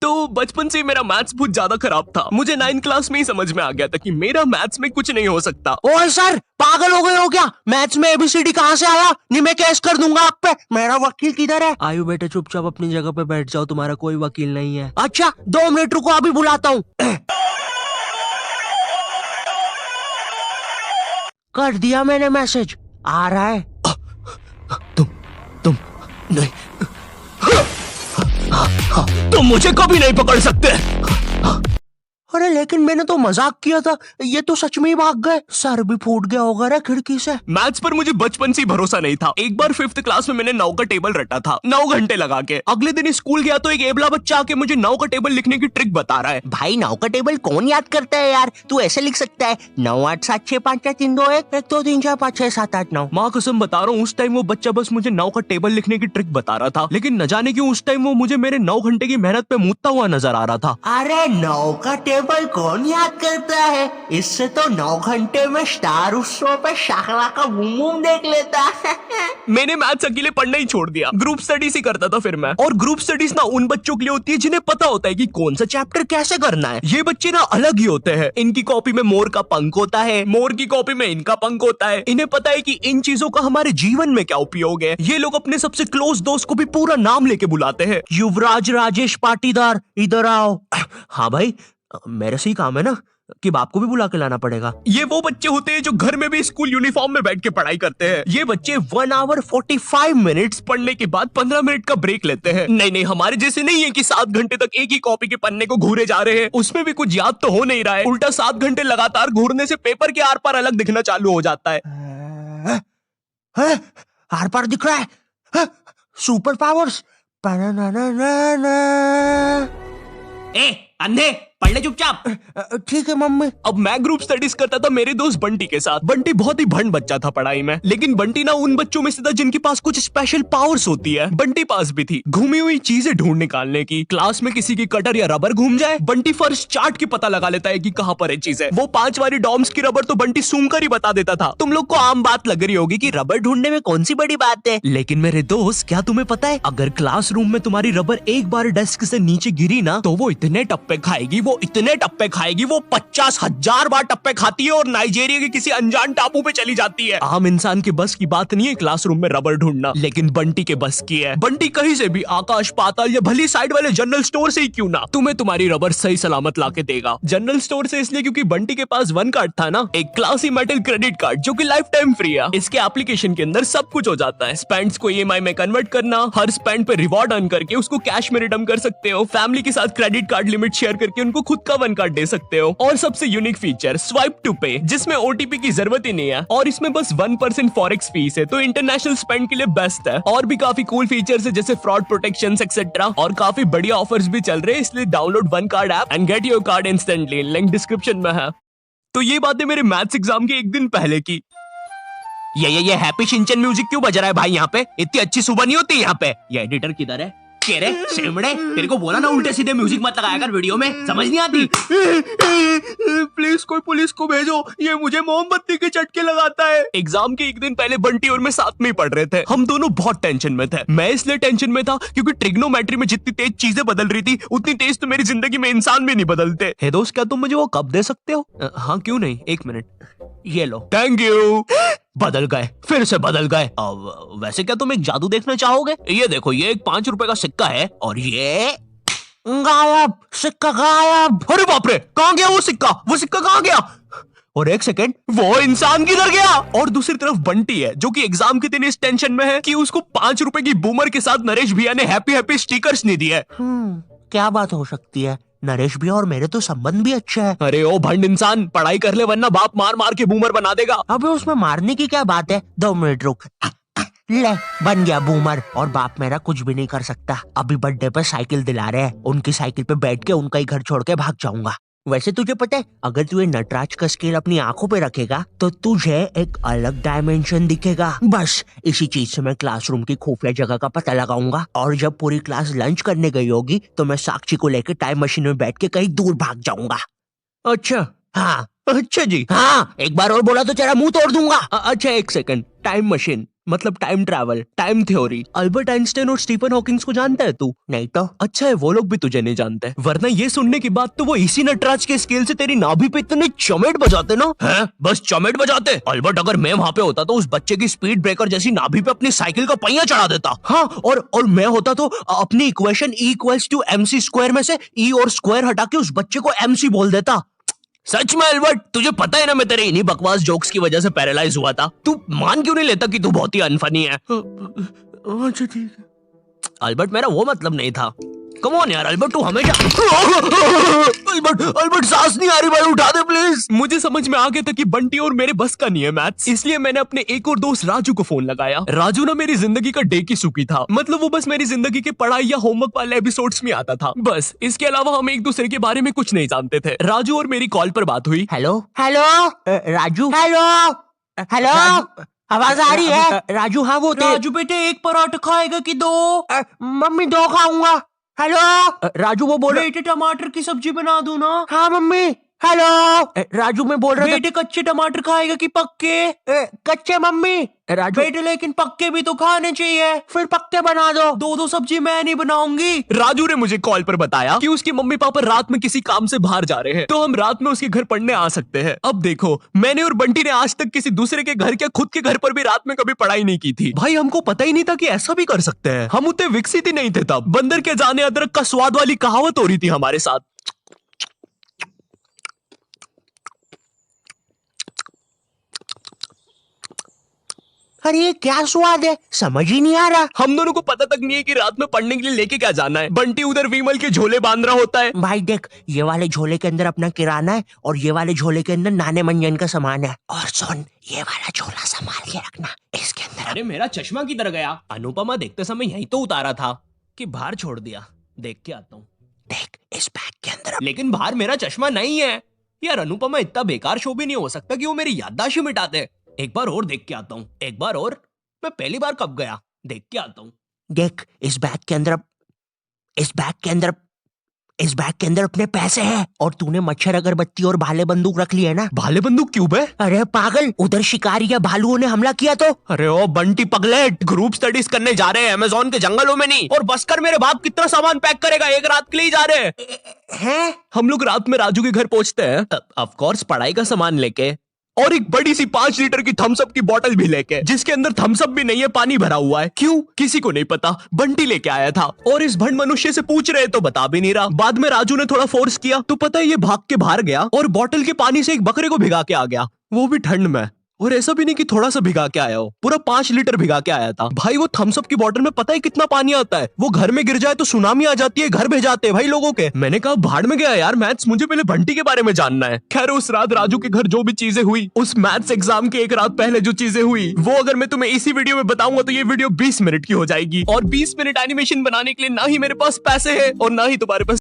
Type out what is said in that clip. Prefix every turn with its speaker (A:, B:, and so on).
A: तो बचपन से मेरा मैथ्स बहुत ज्यादा खराब था। मुझे 9th क्लास में ही समझ में आ गया था कि मेरा मैथ्स में कुछ नहीं हो सकता।
B: ओए सर, पागल हो गए हो क्या? मैथ्स में एबीसीडी कहाँ से आया? नहीं, मैं केस कर दूंगा आप पे। मेरा वकील किधर है?
C: आयु बेटे, चुपचाप अपनी जगह पे बैठ जाओ, तुम्हारा कोई वकील नहीं है।
B: अच्छा, 2 मिनट रुको, अभी बुलाता हूँ। कर दिया मैंने मैसेज, आ रहा है।
A: तुम नहीं, तुम मुझे कभी नहीं पकड़ सकते।
B: अरे लेकिन मैंने तो मजाक किया था, ये तो सच में ही भाग गए। सर भी फूट गया होगा रे खिड़की से।
A: मैथ्स पर मुझे बचपन से ही भरोसा नहीं था। एक बार 5th क्लास में मैंने 9 का टेबल रटा था, 9 घंटे लगा के। अगले दिन स्कूल गया तो एक एबला बच्चा आके मुझे 9 का टेबल लिखने की ट्रिक बता रहा है।
B: भाई 9 का टेबल कौन याद करता है यार? तू ऐसे लिख सकता है 9 8 7 6 5 4 3 2 1 1 2 3 4 5 6 7 8 9।
A: माँ कसम बता रहा हूँ, उस टाइम वो बच्चा बस मुझे 9 का टेबल लिखने की ट्रिक बता रहा था, लेकिन न जाने क्यों उस टाइम वो मुझे मेरे 9 घंटे की मेहनत पे मूतता हुआ नजर आ रहा था।
B: अरे 9 का टेबल कौन याद करता है? इससे तो 9 घंटे में स्टार उत्सव पे शाहरा का बूम बूम देख लेता है।
A: मैंने मैथ्स अकेले पढ़ना ही छोड़ दिया, ग्रुप स्टडीज ही करता था फिर मैं। और ग्रुप स्टडीज ना उन बच्चों के लिए होती है जिन्हें पता होता है कि कौन सा चैप्टर कैसे करना है। ये बच्चे ना अलग ही होते हैं। इनकी कॉपी में मोर का पंख होता है, मोर की कॉपी में इनका पंख होता है। इन्हें पता है कि इन चीजों का हमारे जीवन में क्या उपयोग है। ये लोग अपने सबसे क्लोज दोस्त को भी पूरा नाम लेके बुलाते हैं।
B: युवराज राजेश पाटीदार, इधर आओ।
C: हाँ भाई, मेरे से ही काम है ना कि बाप को भी बुला के लाना पड़ेगा।
A: ये वो बच्चे होते हैं जो घर में भी स्कूल यूनिफॉर्म में बैठ के पढ़ाई करते हैं। ये बच्चे 1 आवर 45 मिनट्स पढ़ने के बाद 15 मिनट का ब्रेक लेते हैं। नहीं, हमारे जैसे नहीं है कि 7 घंटे तक एक ही कॉपी के पन्ने को घूरे जा रहे हैं। उसमें भी कुछ याद तो हो नहीं रहा है। उल्टा 7 घंटे लगातार घूरने से पेपर के आर पार अलग दिखना चालू हो जाता है।
B: आर पार दिख रहा है। Super powers.
A: ए अंधे, पढ़ ले चुपचाप।
B: ठीक है मम्मी।
A: अब मैं ग्रुप स्टडीज करता था मेरे दोस्त बंटी के साथ। बंटी बहुत ही भंड बच्चा था पढ़ाई में, लेकिन बंटी ना उन बच्चों में से था जिनके पास कुछ स्पेशल पावर्स होती है। बंटी पास भी थी घूमी हुई चीजें ढूंढ निकालने की। क्लास में किसी की कटर या रबर घूम जाए, बंटी फर्स्ट चार्ट के पता लगा लेता है कि कहाँ पर है चीजें। वो 5 वाली डॉम्स की रबर तो बंटी सूंघ कर ही बता देता था। तुम लोग को आम बात लग रही होगी कि रबर ढूंढने में कौन सी बड़ी बात है,
C: लेकिन मेरे दोस्त, क्या तुम्हें पता है, अगर क्लासरूम में तुम्हारी रबर एक बार डेस्क से नीचे गिरी ना तो वो इतने टप्पे खाएगी, वो इतने टप्पे खाएगी, वो 50,000 बार टप्पे खाती है और नाइजीरिया के किसी अनजान टापू पे चली जाती है। आम इंसान के बस की बात नहीं है क्लासरूम में रबर ढूंढना, लेकिन बंटी के बस की है। बंटी कहीं से भी, आकाश पाताल या भली साइड वाले जनरल स्टोर से ही क्यों ना, तुम्हें तुम्हारी रबर सही सलामत लाके देगा। जनरल स्टोर से इसलिए क्योंकि बंटी के पास 1 कार्ड था ना, एक क्लासी मेटल क्रेडिट कार्ड जो कि लाइफ टाइम फ्री है। इसके एप्लीकेशन के अंदर सब कुछ हो जाता है। स्पेंड्स को ईएमआई में कन्वर्ट करना, हर स्पेंड पे रिवॉर्ड अर्न करके उसको कैश में रिडीम कर सकते हो। फैमिली के साथ क्रेडिट कार्ड लिमिट शेयर करके उनको खुद का 1 कार्ड दे सकते हो। और सबसे यूनिक फीचर स्वाइप टू पे, जिसमें ओटीपी की जरूरत ही नहीं है और इसमें बस 1% फॉरेक्स फीस है, तो इंटरनेशनल स्पेंड के लिए बेस्ट है। और भी काफी कूल फीचर्स है जैसे फ्रॉड प्रोटेक्शन एक्सेट्रा, और काफी बढ़िया ऑफर्स भी चल रहे हैं। इसलिए download 1 card app and get your card instantly, link description में है। तो ये बातें मेरे मैथ्स एग्जाम के एक दिन पहले की। ये हैप्पी शिनचैन म्यूजिक क्यों बज रहा है भाई यहाँ पे? इतनी अच्छी सुबह नहीं होती यहाँ पे। ये एडिटर किधर है? कह रहे सेमड़े, तेरे को बोला ना उल्टे सीधे म्यूजिक मत लगाया कर वीडियो में, समझ नहीं आती।
A: प्लीज कोई पुलिस को भेजो, ये मुझे मोमबत्ती के चटके लगाता है। एग्जाम के एक दिन पहले बंटी और मैं साथ में ही पढ़ रहे थे। हम दोनों बहुत टेंशन में थे। मैं इसलिए टेंशन में था क्योंकि ट्रिग्नोमेट्री में जितनी तेज चीजें बदल रही थी उतनी तेज तो मेरी जिंदगी में इंसान भी नहीं बदलते।
C: हे दोस्त, क्या तुम मुझे वो कप दे सकते हो? हाँ क्यों नहीं, 1 मिनट, ये लो।
A: Thank you.
C: बदल गए, फिर से बदल गए। अब वैसे क्या तुम एक जादू देखना चाहोगे? ये देखो, ये एक 5 रुपए का सिक्का है और ये
B: गायब, सिक्का गायब।
A: अरे बाप रे, कहाँ गया वो सिक्का? वो सिक्का कहाँ गया?
C: और 1 सेकेंड,
A: वो इंसान किधर गया? और दूसरी तरफ बंटी है जो कि एग्जाम के दिन इस टेंशन में है कि उसको 5 रुपए की बूमर के साथ नरेश भैया ने हैप्पी हैप्पी स्टिकर्स नहीं दिए।
B: क्या बात हो सकती है? नरेश भी और मेरे तो संबंध भी अच्छे हैं।
A: अरे ओ भंड इंसान, पढ़ाई कर ले वरना बाप मार मार के बूमर बना देगा।
B: अबे उसमें मारने की क्या बात है? 2 मिनट रुक। ले, बन गया बूमर और बाप मेरा कुछ भी नहीं कर सकता। अभी बर्थडे पे साइकिल दिला रहे हैं, उनकी साइकिल पे बैठ के उनका ही घर छोड़ के भाग जाऊंगा। वैसे तुझे पता है, अगर तू ये नटराज का स्केल अपनी आंखों पे रखेगा तो तुझे एक अलग डायमेंशन दिखेगा। बस इसी चीज से मैं क्लासरूम की खुफिया जगह का पता लगाऊंगा और जब पूरी क्लास लंच करने गई होगी तो मैं साक्षी को लेकर टाइम मशीन में बैठ के कहीं दूर भाग जाऊंगा।
A: अच्छा,
B: हाँ
A: अच्छा जी।
B: हाँ, एक बार और बोला तो तेरा मुंह तोड़ दूंगा।
A: अच्छा 1 सेकंड, टाइम मशीन
C: मतलब time travel, time theory. Albert Einstein और स्टीफन हॉकिंस को जानता है तू?
B: नहीं तो।
C: अच्छा है वो लोग भी तुझे नहीं जानते, वरना ये सुनने के बाद तो वो इसी नटराज के स्केल से तेरी नाभि पे इतने चमेट बजाते ना। हैं? बस चमेट बजाते? अल्बर्ट अगर मैं वहाँ पे होता तो उस बच्चे की स्पीड ब्रेकर जैसी नाभि पे अपनी साइकिल का पहिया चढ़ा देता। हाँ, और मैं होता तो अपनी इक्वेशन E=mc² में से E और स्क्वायर हटा के उस बच्चे को MC बोल देता। सच में अल्बर्ट, तुझे पता है ना मैं तेरे इन्हीं बकवास जोक्स की वजह से पैरालाइज हुआ था। तू मान क्यों नहीं लेता कि तू बहुत ही अनफनी है? अच्छा ठीक है अल्बर्ट, मेरा वो मतलब नहीं था। कम ऑन यार अल्बर्ट, तू हमेशा अल्बर्ट सांस नहीं आ रही भाई, उठा दे प्लीज।
A: मुझे समझ में आ गया था कि बंटी और मेरे बस का नहीं है मैथ्स, इसलिए मैंने अपने एक और दोस्त राजू को फोन लगाया। राजू ना मेरी जिंदगी का डे की सुखी था, मतलब वो बस मेरी जिंदगी के पढ़ाई या होमवर्क वाले एपिसोड्स में आता था बस। इसके अलावा हम एक दूसरे के बारे में कुछ नहीं जानते थे। राजू और मेरी कॉल पर बात हुई।
B: Hello hello Raju, hello hello, आवाज आ रही है? राजू, हाँ वो
C: राजू बेटे एक पराठा खाएगा कि दो?
B: मम्मी 2 खाऊंगा। हेलो
C: राजू वो बोल
B: बेटे, टमाटर की सब्जी बना दूं ना? हाँ मम्मी। हेलो राजू, मैं बोल रहा था
C: बेटे कच्चे टमाटर खाएगा कि पक्के?
B: कच्चे मम्मी। राजू
C: बेटे लेकिन पक्के भी तो खाने चाहिए।
B: फिर पक्के बना दो।
C: दो सब्जी मैं नहीं बनाऊंगी।
A: राजू ने मुझे कॉल पर बताया कि उसकी मम्मी पापा रात में किसी काम से बाहर जा रहे हैं, तो हम रात में उसके घर पढ़ने आ सकते हैं। अब देखो, मैंने और बंटी ने आज तक किसी दूसरे के घर, क्या खुद के घर पर भी रात में कभी पढ़ाई नहीं की थी। भाई हमको पता ही नहीं था कि ऐसा भी कर सकते हैं। हम उतने विकसित ही नहीं थे तब। बंदर के जाने अदरक का स्वाद वाली कहावत हो रही थी हमारे साथ।
B: अरे ये क्या स्वाद है, समझ ही नहीं आ रहा।
A: हम दोनों को पता तक नहीं है कि रात में पढ़ने के लिए लेके क्या जाना है। बंटी उधर विमल के झोले बांध रहा होता है।
B: भाई देख, ये वाले झोले के अंदर अपना किराना है और ये वाले झोले के अंदर नाने मंजन का सामान है। और सुन, ये वाला झोला संभाल के रखना, इसके अंदर।
C: अरे मेरा चश्मा किधर गया? अनुपमा देखते समय यही तो उतारा था कि बाहर छोड़ दिया। देख के आता हूँ।
B: देख, इस बैग के अंदर।
C: लेकिन बाहर मेरा चश्मा नहीं है यार। अनुपमा इतना बेकार शो भी नहीं हो सकता कि वो मेरी याददाश्त ही मिटा दे। एक बार और देख के आता हूँ, एक बार और। मैं पहली बार कब गया? देख के आता हूँ।
B: देख, इस बैग के अंदर अपने पैसे हैं। और तूने मच्छर अगरबत्ती और भाले बंदूक रख ली है ना?
A: भाले बंदूक क्यों बे?
B: अरे पागल, उधर शिकारी या भालुओं ने हमला किया तो।
A: अरे ओ बंटी पगलेट, ग्रुप स्टडीज करने जा रहे हैं अमेज़न के जंगलों में नहीं। और बस कर, मेरे बाप कितना सामान पैक करेगा? एक रात के लिए जा रहे
B: हैं?
A: हम लोग रात में राजू के घर पहुंचते हैं, ऑफ कोर्स पढ़ाई का सामान लेके, और एक बड़ी सी 5 लीटर की थम्स अप की बोतल भी लेके, जिसके अंदर थम्स अप भी नहीं है, पानी भरा हुआ है। क्यों? किसी को नहीं पता, बंटी लेके आया था। और इस भंड मनुष्य से पूछ रहे तो बता भी नहीं रहा। बाद में राजू ने थोड़ा फोर्स किया तो पता है ये भाग के बाहर गया और बोतल के पानी से एक बकरे को भिगा के आ गया, वो भी ठंड में। और ऐसा भी नहीं कि थोड़ा सा भिगा के आया हो, पूरा 5 लीटर भिगा के आया था। भाई वो थम्स अप की बोतल में पता है कितना पानी आता है? वो घर में गिर जाए तो सुनामी आ जाती है, घर भेजाते हैं भाई लोगों के। मैंने कहा भाड़ में गया यार मैथ्स, मुझे पहले बंटी के बारे में जानना है। खैर उस रात राजू के घर जो भी चीजें हुई, उस मैथ्स एग्जाम के एक रात पहले जो चीजें हुई, वो अगर मैं तुम्हें इसी वीडियो में बताऊंगा तो ये वीडियो 20 मिनट की हो जाएगी। और 20 मिनट एनिमेशन बनाने के लिए ना ही मेरे पास पैसे है और ना ही तुम्हारे पास